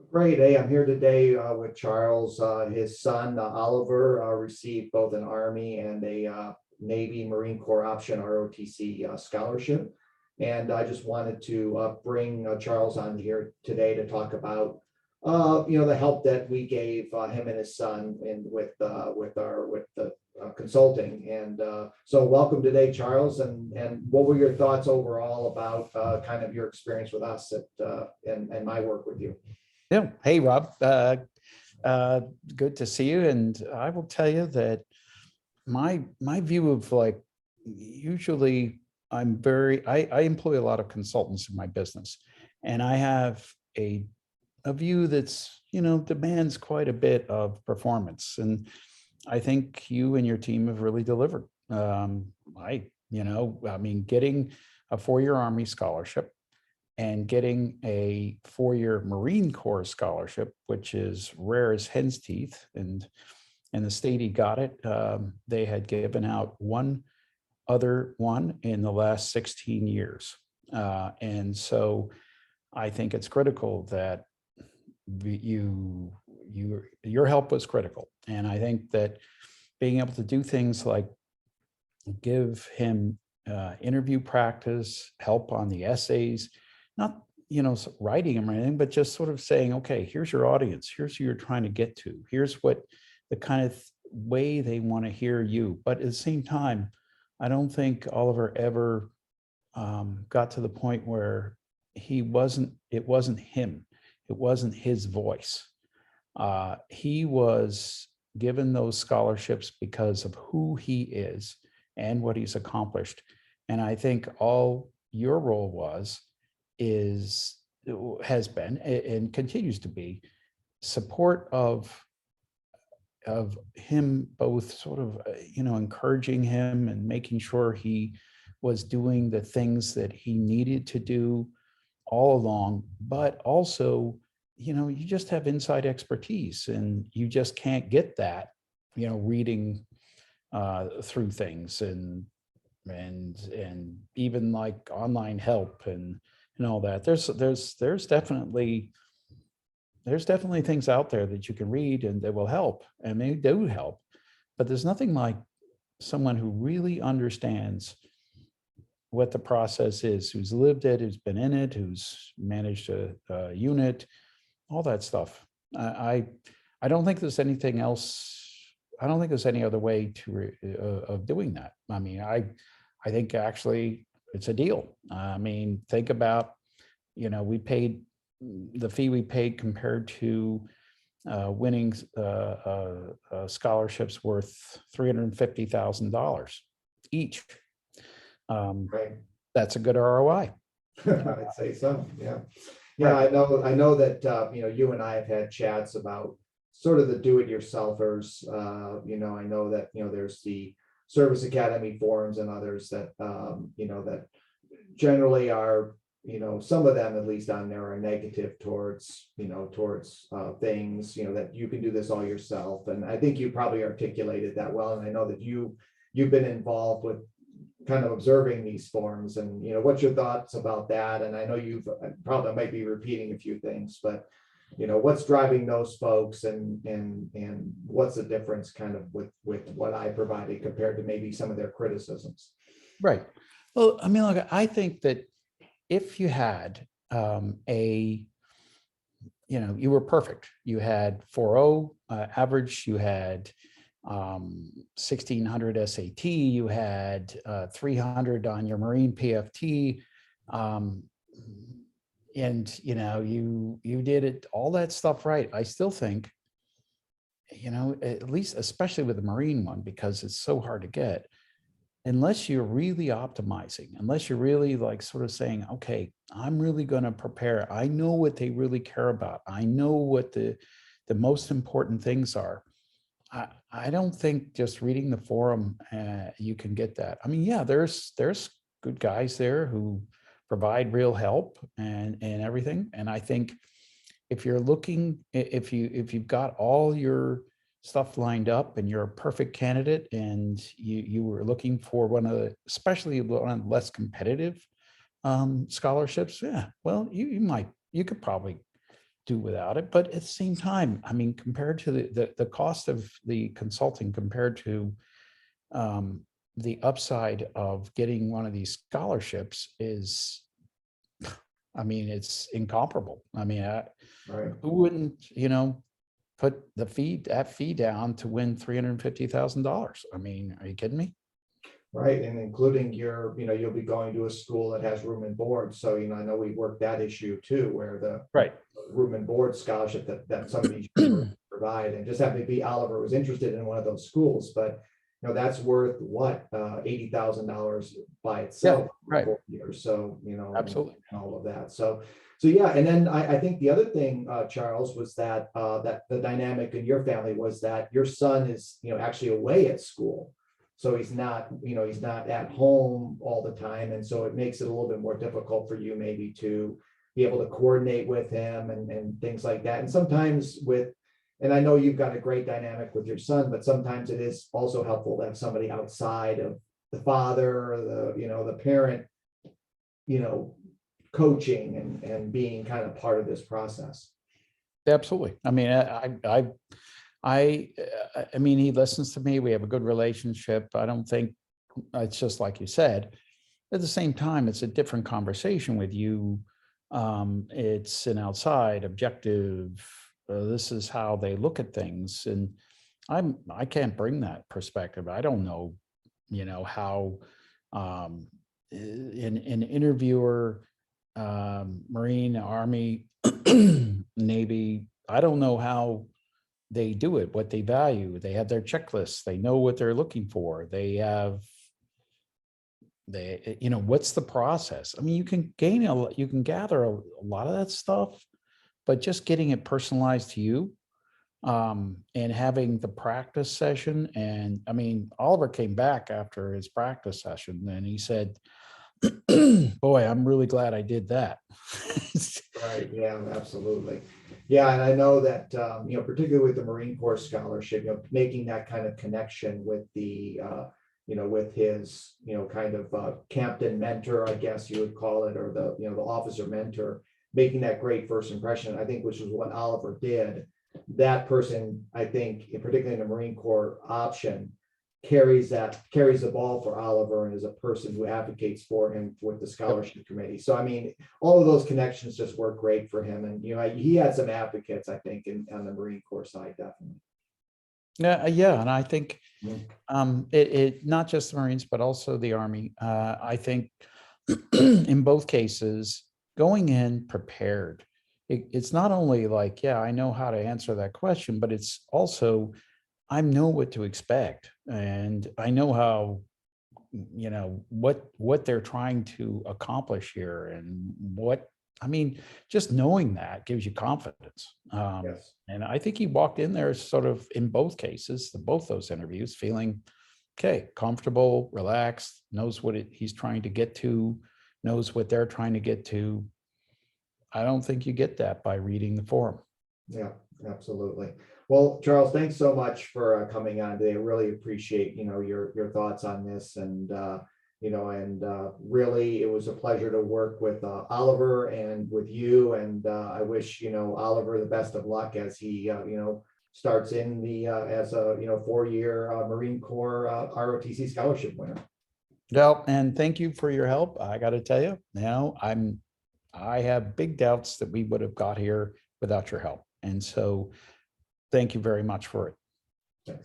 Great. Hey, I'm here today with Charles. His son, Oliver, received both an Army and a Navy Marine Corps option ROTC scholarship. And I just wanted to bring Charles on here today to talk about, the help that we gave him and his son and with the consulting. And so welcome today, Charles. And what were your thoughts overall about kind of your experience with us and my work with you? Yeah. Hey, Rob. Good to see you. And I will tell you that my view of like, usually I employ a lot of consultants in my business, and I have a view that's, demands quite a bit of performance. And I think you and your team have really delivered. Getting a 4-year Army scholarship and getting a 4-year Marine Corps scholarship, which is rare as hen's teeth. And the state he got it, they had given out one other one in the last 16 years. And so I think it's critical that your help was critical. And I think that being able to do things like give him interview practice, help on the essays, not, writing them or anything, but just sort of saying, okay, here's your audience. Here's who you're trying to get to. Here's what the kind of way they want to hear you. But at the same time, I don't think Oliver ever got to the point where it wasn't him. It wasn't his voice. He was given those scholarships because of who he is and what he's accomplished. And I think all your role has been and continues to be support of him, both sort of, encouraging him and making sure he was doing the things that he needed to do all along, but also, you just have inside expertise and you just can't get that, reading through things and even like online help and all that. There's definitely things out there that you can read and that will help, and they do help, but there's nothing like someone who really understands what the process is, who's lived it, who's been in it, who's managed a unit, all that stuff. I don't think there's anything else. I don't think there's any other way of doing that. I mean, I think actually it's a deal. I mean, think about, we paid the fee we paid compared to winning scholarships worth $350,000 each. Right. That's a good ROI. I'd say so. Yeah. Yeah. Right. I know that, you and I have had chats about sort of the do-it-yourselfers. I know that, there's the Service Academy forums and others that, that generally are, some of them, at least on there, are negative towards things, that you can do this all yourself. And I think you probably articulated that well. And I know that you've been involved with kind of observing these forums, and, what's your thoughts about that? And I know you've probably might be repeating a few things, but, what's driving those folks and what's the difference kind of with what I provided compared to maybe some of their criticisms? Right. Well, I mean, look, I think that if you had you were perfect. You had 4.0 average, you had 1600 SAT, you had 300 on your Marine PFT, and you did it, all that stuff right. I still think, at least, especially with the Marine one, because it's so hard to get, unless you're really optimizing, unless you're really like sort of saying, okay, I'm really going to prepare. I know what they really care about. I know what the most important things are. I don't think just reading the forum, you can get that. I mean, yeah, there's good guys there who provide real help and everything. And I think if you're looking, if you've got all your stuff lined up and you're a perfect candidate and you were looking for one of the, especially one of the less competitive scholarships, yeah, well, you could probably do without it. But at the same time, I mean, compared to the cost of the consulting compared to the upside of getting one of these scholarships is, I mean, it's incomparable. I mean, Right. who wouldn't, put that fee down to win $350,000? I mean, are you kidding me? Right, and including you'll be going to a school that has room and board, so, I know we worked that issue too, where the Right. room and board scholarship that some of these universities provide, and just happened to be Oliver was interested in one of those schools, but, that's worth what, $80,000 by itself. for right. 4 years, so, Absolutely. and all of that, so yeah, and then I think the other thing, Charles, was that that the dynamic in your family was that your son is, actually away at school. So he's not at home all the time. And so it makes it a little bit more difficult for you maybe to be able to coordinate with him and things like that. And sometimes and I know you've got a great dynamic with your son, but sometimes it is also helpful to have somebody outside of the father or the parent, coaching and being kind of part of this process. Absolutely. I mean, I mean, he listens to me. We have a good relationship. I don't think it's just like you said. At the same time, it's a different conversation with you. It's an outside objective. This is how they look at things, and I can't bring that perspective. I don't know, how an interviewer, Marine, Army, Navy. I don't know how they do it, what they value. They have their checklists. They know what they're looking for. What's the process? I mean, you can gather a lot of that stuff, but just getting it personalized to you, and having the practice session. And I mean, Oliver came back after his practice session and he said, boy, I'm really glad I did that. Right. Yeah, absolutely. Yeah. And I know that, particularly with the Marine Corps scholarship, making that kind of connection with the, with his, kind of captain mentor, I guess you would call it, or the officer mentor, making that great first impression, I think, which is what Oliver did. That person, I think, particularly in the Marine Corps option, carries the ball for Oliver and is a person who advocates for him with the scholarship committee. So, I mean, all of those connections just work great for him. And, he had some advocates, I think, on the Marine Corps side, definitely. Yeah. And I think Mhm. it not just the Marines, but also the Army. I think in both cases, going in prepared. It's not only like, yeah, I know how to answer that question, but it's also, I know what to expect, and I know how, what they're trying to accomplish here, and I mean, just knowing that gives you confidence. Yes. And I think he walked in there sort of in both cases, both those interviews, feeling, okay, comfortable, relaxed, knows what he's trying to get to, knows what they're trying to get to. I don't think you get that by reading the forum. Yeah, absolutely. Well, Charles, thanks so much for coming on today. I really appreciate, your thoughts on this, and really, it was a pleasure to work with Oliver and with you. And I wish, Oliver the best of luck as he, starts in the as a 4-year Marine Corps ROTC scholarship winner. Well, and thank you for your help. I got to tell you, now I have big doubts that we would have got here without your help. And so thank you very much for it. Thanks.